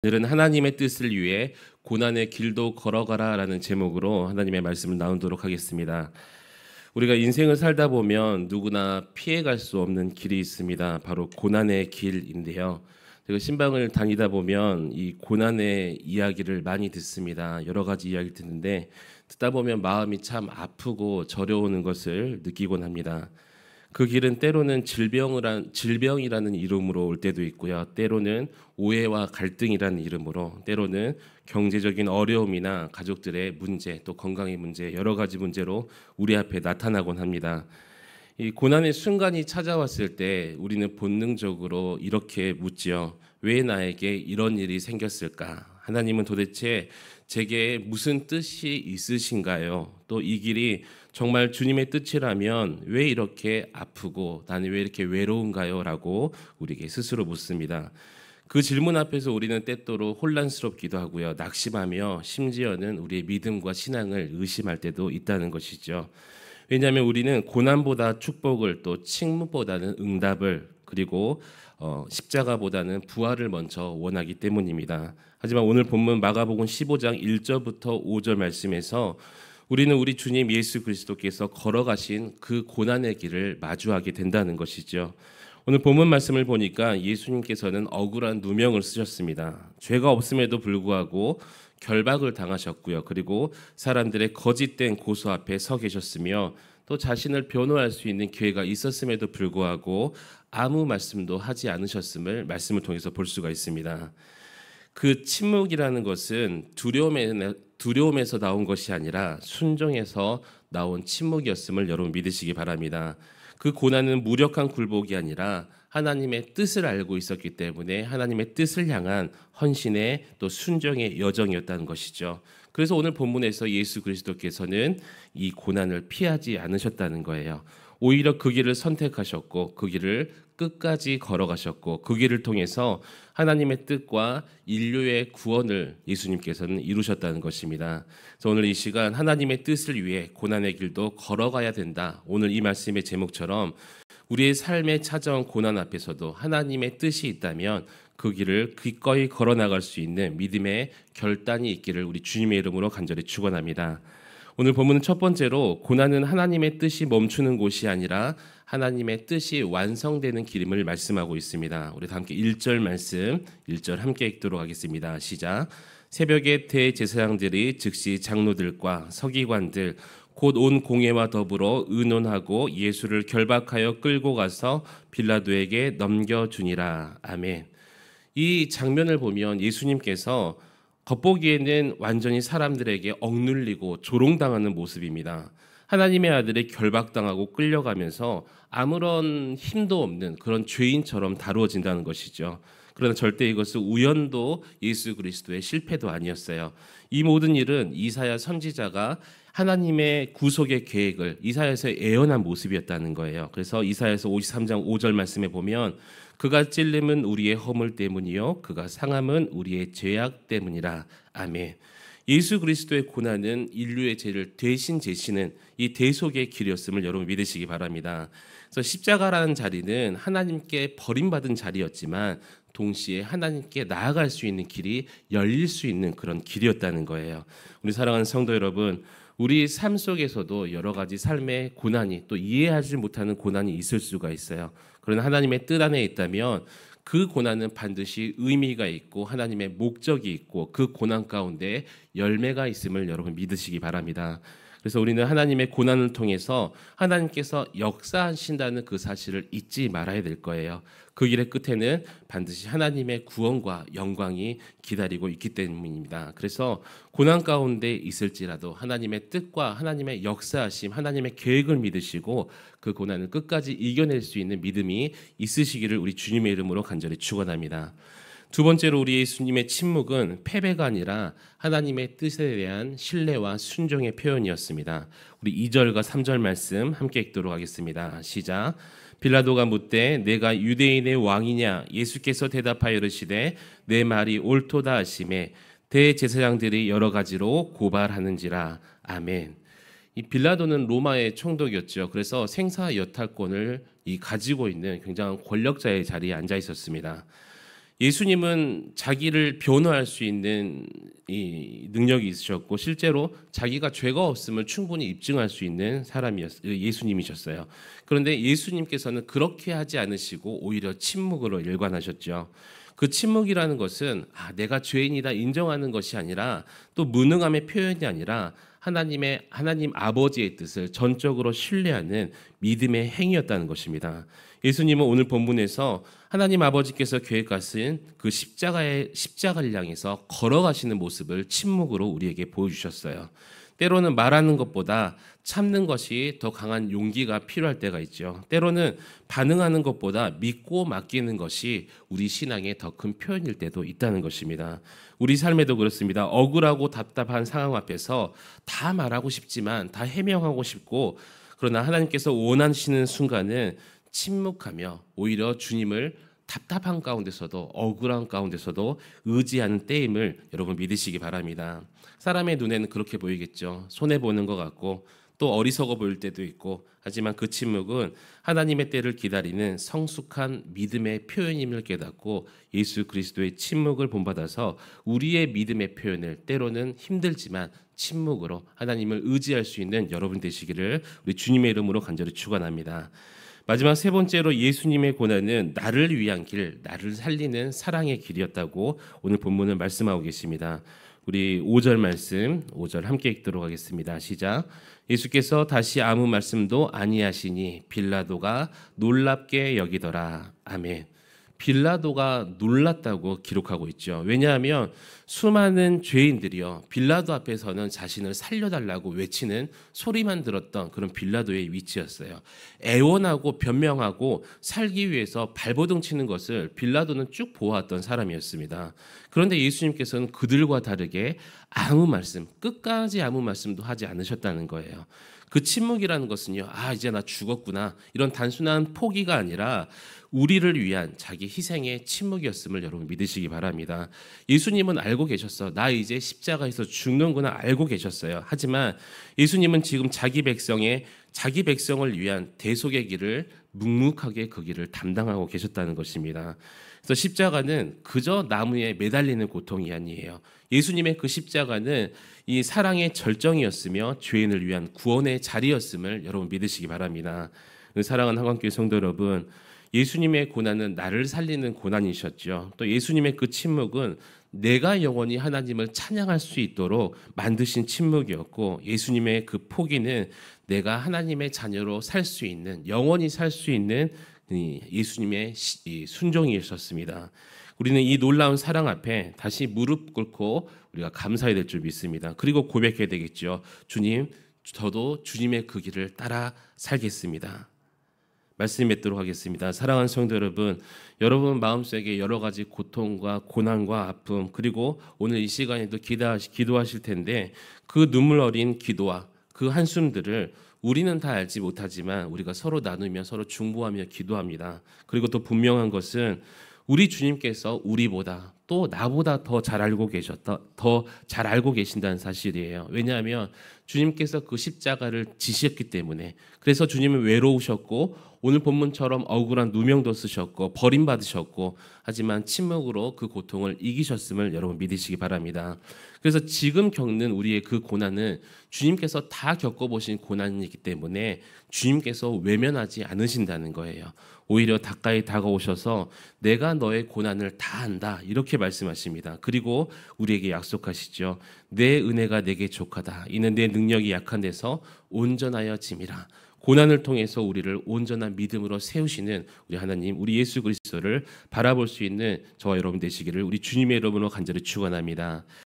오늘은 하나님의 뜻을 위해 고난의 길도 걸어가라라는 제목으로 하나님의 말씀을 나누도록 하겠습니다. 우리가 인생을 살다 보면 누구나 피해갈 수 없는 길이 있습니다. 바로 고난의 길인데요. 제가 신방을 다니다 보면 이 고난의 이야기를 많이 듣습니다. 여러 가지 이야기를 듣는데 듣다 보면 마음이 참 아프고 저려오는 것을 느끼곤 합니다. 그 길은 때로는 질병이라는 이름으로 올 때도 있고요. 때로는 오해와 갈등이라는 이름으로, 때로는 경제적인 어려움이나 가족들의 문제, 또 건강의 문제, 여러 가지 문제로 우리 앞에 나타나곤 합니다. 이 고난의 순간이 찾아왔을 때 우리는 본능적으로 이렇게 묻지요. 왜 나에게 이런 일이 생겼을까? 하나님은 도대체 제게 무슨 뜻이 있으신가요? 또 이 길이 정말 주님의 뜻이라면 왜 이렇게 아프고 나는 왜 이렇게 외로운가요? 라고 우리에게 스스로 묻습니다. 그 질문 앞에서 우리는 때때로 혼란스럽기도 하고요. 낙심하며 심지어는 우리의 믿음과 신앙을 의심할 때도 있다는 것이죠. 왜냐하면 우리는 고난보다 축복을, 또 칭찬보다는 응답을, 그리고 십자가보다는 부활을 먼저 원하기 때문입니다. 하지만 오늘 본문 마가복음 15장 1절부터 5절 말씀에서 우리는 우리 주님 예수 그리스도께서 걸어가신 그 고난의 길을 마주하게 된다는 것이죠. 오늘 본문 말씀을 보니까 예수님께서는 억울한 누명을 쓰셨습니다. 죄가 없음에도 불구하고 결박을 당하셨고요. 그리고 사람들의 거짓된 고소 앞에 서 계셨으며 또 자신을 변호할 수 있는 기회가 있었음에도 불구하고 아무 말씀도 하지 않으셨음을 말씀을 통해서 볼 수가 있습니다. 그 침묵이라는 것은 두려움에서 나온 것이 아니라 순종에서 나온 침묵이었음을 여러분 믿으시기 바랍니다. 그 고난은 무력한 굴복이 아니라 하나님의 뜻을 알고 있었기 때문에 하나님의 뜻을 향한 헌신의 또 순종의 여정이었다는 것이죠. 그래서 오늘 본문에서 예수 그리스도께서는 이 고난을 피하지 않으셨다는 거예요. 오히려 그 길을 선택하셨고 그 길을 끝까지 걸어가셨고 그 길을 통해서 하나님의 뜻과 인류의 구원을 예수님께서는 이루셨다는 것입니다. 그래서 오늘 이 시간 하나님의 뜻을 위해 고난의 길도 걸어가야 된다. 오늘 이 말씀의 제목처럼 우리의 삶에 찾아온 고난 앞에서도 하나님의 뜻이 있다면 그 길을 기꺼이 걸어나갈 수 있는 믿음의 결단이 있기를 우리 주님의 이름으로 간절히 축원합니다. 오늘 본문은 첫 번째로 고난은 하나님의 뜻이 멈추는 곳이 아니라 하나님의 뜻이 완성되는 길임을 말씀하고 있습니다. 우리 다 함께 1절 말씀 1절 함께 읽도록 하겠습니다. 시작. 새벽에 대제사장들이 즉시 장로들과 서기관들 곧 온 공회와 더불어 의논하고 예수를 결박하여 끌고 가서 빌라도에게 넘겨주니라. 아멘. 이 장면을 보면 예수님께서 겉보기에는 완전히 사람들에게 억눌리고 조롱당하는 모습입니다. 하나님의 아들이 결박당하고 끌려가면서 아무런 힘도 없는 그런 죄인처럼 다루어진다는 것이죠. 그러나 절대 이것은 우연도 예수 그리스도의 실패도 아니었어요. 이 모든 일은 이사야 선지자가 하나님의 구속의 계획을 이사야에서 예언한 모습이었다는 거예요. 그래서 이사야서 53장 5절 말씀에 보면 그가 찔림은 우리의 허물 때문이요 그가 상함은 우리의 죄악 때문이라. 아멘. 예수 그리스도의 고난은 인류의 죄를 대신 제시는 이 대속의 길이었음을 여러분 믿으시기 바랍니다. 그래서 십자가라는 자리는 하나님께 버림받은 자리였지만 동시에 하나님께 나아갈 수 있는 길이 열릴 수 있는 그런 길이었다는 거예요. 우리 사랑하는 성도 여러분, 우리 삶 속에서도 여러 가지 삶의 고난이, 또 이해하지 못하는 고난이 있을 수가 있어요. 그러나 하나님의 뜻 안에 있다면 그 고난은 반드시 의미가 있고 하나님의 목적이 있고 그 고난 가운데 열매가 있음을 여러분 믿으시기 바랍니다. 그래서 우리는 하나님의 고난을 통해서 하나님께서 역사하신다는 그 사실을 잊지 말아야 될 거예요. 그 길의 끝에는 반드시 하나님의 구원과 영광이 기다리고 있기 때문입니다. 그래서 고난 가운데 있을지라도 하나님의 뜻과 하나님의 역사하심, 하나님의 계획을 믿으시고 그 고난을 끝까지 이겨낼 수 있는 믿음이 있으시기를 우리 주님의 이름으로 간절히 축원합니다. 두 번째로 우리 예수님의 침묵은 패배가 아니라 하나님의 뜻에 대한 신뢰와 순종의 표현이었습니다. 우리 2절과 3절 말씀 함께 읽도록 하겠습니다. 시작. 빌라도가 묻되 내가 유대인의 왕이냐? 예수께서 대답하여 이르시되 내 말이 옳도다 하시매 대제사장들이 여러 가지로 고발하는지라. 아멘. 이 빌라도는 로마의 총독이었죠. 그래서 생사 여탈권을 가지고 있는 굉장한 권력자의 자리에 앉아 있었습니다. 예수님은 자기를 변호할 수 있는 이 능력이 있으셨고 실제로 자기가 죄가 없음을 충분히 입증할 수 있는 예수님이셨어요. 그런데 예수님께서는 그렇게 하지 않으시고 오히려 침묵으로 일관하셨죠. 그 침묵이라는 것은 내가 죄인이다 인정하는 것이 아니라 또 무능함의 표현이 아니라 하나님 아버지의 뜻을 전적으로 신뢰하는 믿음의 행위였다는 것입니다. 예수님은 오늘 본문에서 하나님 아버지께서 계획하신 그 십자가를 향해서 걸어가시는 모습을 침묵으로 우리에게 보여주셨어요. 때로는 말하는 것보다 참는 것이 더 강한 용기가 필요할 때가 있죠. 때로는 반응하는 것보다 믿고 맡기는 것이 우리 신앙의 더 큰 표현일 때도 있다는 것입니다. 우리 삶에도 그렇습니다. 억울하고 답답한 상황 앞에서 다 말하고 싶지만 다 해명하고 싶고 그러나 하나님께서 원하시는 순간은 침묵하며 오히려 주님을 답답한 가운데서도 억울한 가운데서도 의지하는 때임을 여러분 믿으시기 바랍니다. 사람의 눈에는 그렇게 보이겠죠. 손해보는 것 같고 또 어리석어 보일 때도 있고 하지만 그 침묵은 하나님의 때를 기다리는 성숙한 믿음의 표현임을 깨닫고 예수 그리스도의 침묵을 본받아서 우리의 믿음의 표현을 때로는 힘들지만 침묵으로 하나님을 의지할 수 있는 여러분 되시기를 우리 주님의 이름으로 간절히 축원합니다. 마지막 세 번째로 예수님의 고난은 나를 위한 길, 나를 살리는 사랑의 길이었다고 오늘 본문을 말씀하고 계십니다. 우리 5절 말씀, 5절 함께 읽도록 하겠습니다. 시작. 예수께서 다시 아무 말씀도 아니하시니 빌라도가 놀랍게 여기더라. 아멘. 빌라도가 놀랐다고 기록하고 있죠. 왜냐하면 수많은 죄인들이요 빌라도 앞에서는 자신을 살려달라고 외치는 소리만 들었던 그런 빌라도의 위치였어요. 애원하고 변명하고 살기 위해서 발버둥 치는 것을 빌라도는 쭉 보아왔던 사람이었습니다. 그런데 예수님께서는 그들과 다르게 아무 말씀, 끝까지 아무 말씀도 하지 않으셨다는 거예요. 그 침묵이라는 것은요, 이제 나 죽었구나 이런 단순한 포기가 아니라 우리를 위한 자기 희생의 침묵이었음을 여러분 믿으시기 바랍니다. 예수님은 알고 계셨어. 나 이제 십자가에서 죽는구나 알고 계셨어요. 하지만 예수님은 지금 자기 백성을 위한 대속의 길을 묵묵하게 그 길을 담당하고 계셨다는 것입니다. 그래서 십자가는 그저 나무에 매달리는 고통이 아니에요. 예수님의 그 십자가는 이 사랑의 절정이었으며 죄인을 위한 구원의 자리였음을 여러분 믿으시기 바랍니다. 사랑하는 한강교회 성도 여러분, 예수님의 고난은 나를 살리는 고난이셨죠. 또 예수님의 그 침묵은 내가 영원히 하나님을 찬양할 수 있도록 만드신 침묵이었고, 예수님의 그 포기는 내가 하나님의 자녀로 살 수 있는, 영원히 살 수 있는 예수님의 순종이셨습니다. 우리는 이 놀라운 사랑 앞에 다시 무릎 꿇고 우리가 감사해야 될 줄 믿습니다. 그리고 고백해야 되겠죠. 주님, 저도 주님의 그 길을 따라 살겠습니다. 말씀 맺도록 하겠습니다. 사랑하는 성도 여러분, 여러분 마음속에 여러 가지 고통과 고난과 아픔, 그리고 오늘 이 시간에도 기도하실 텐데 그 눈물 어린 기도와 그 한숨들을 우리는 다 알지 못하지만 우리가 서로 나누며 서로 중보하며 기도합니다. 그리고 또 분명한 것은 우리 주님께서 우리보다 또 나보다 더 잘 알고 계신다는 사실이에요. 왜냐하면 주님께서 그 십자가를 지셨기 때문에. 그래서 주님은 외로우셨고 오늘 본문처럼 억울한 누명도 쓰셨고 버림받으셨고 하지만 침묵으로 그 고통을 이기셨음을 여러분 믿으시기 바랍니다. 그래서 지금 겪는 우리의 그 고난은 주님께서 다 겪어보신 고난이기 때문에 주님께서 외면하지 않으신다는 거예요. 오히려 가까이 다가오셔서 내가 너의 고난을 다 안다 이렇게 말씀하십니다. 그리고 우리에게 약속하시죠. 내 은혜가 내게 족하다. 이는 내 능력이 약한 데서 온전하여 짐이라. 고난을 통해서 우리를 온전한 믿음으로 세우시는 우리 하나님, 우리 예수 그리스도를 바라볼 수 있는 저와 여러분 되시기를 우리 주님의 이름으로 간절히 축원합니다.